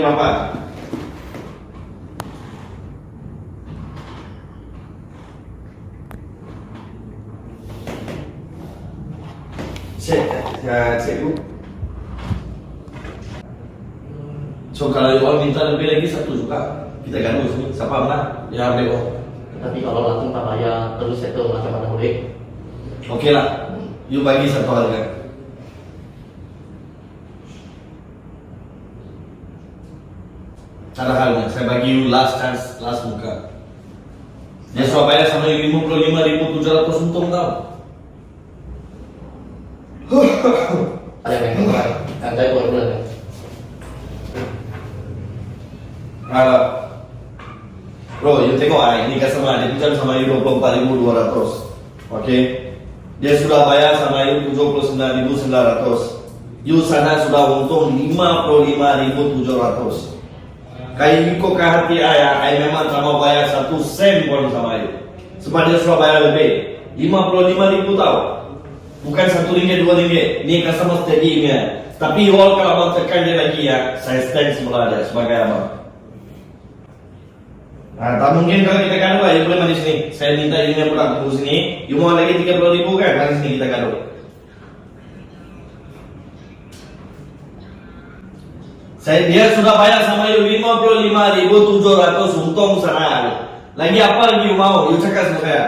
Apa? Cek dulu. So kalau orang minta lebih lagi satu juga, kita ganggu sini. Siapa menang? Ya BO. Tapi kalau langsung tak bayar terus settle macam mana boleh? Oke lah. You bagi satu harga. Cara halnya, saya bagi you last chance, last muka. Dia sudah bayar sama you 55.700 untung tau. Ada yang kemarin, yang saya buat bulan. Bro, you tengok ini customer dia pinjam sama you 24.200. Oke. Dia sudah bayar sama you 79.900. You sana sudah untung 55.700. Kayak kok ke hati ayah, ayah memang tak mau bayar 1 sen pun sama you. Sebab dia sudah bayar lebih 55.000 tau. Bukan 1 ringgit 2 ringgit. Ni customer steady-nya. Tapi you all kalau mau tekan dia lagi ya, saya stand sebelah dia sebagai abang. Nah, tak mungkin kalau kita gaduh lah, you boleh mandi sini. Saya minta you pulang tunggu sini. You mau lagi 30.000 kan? Mandi sini kita gaduh. Dia sudah bayar sama you 55.700 untung sana. Lagi apa lagi you mau? You cakap sama saya.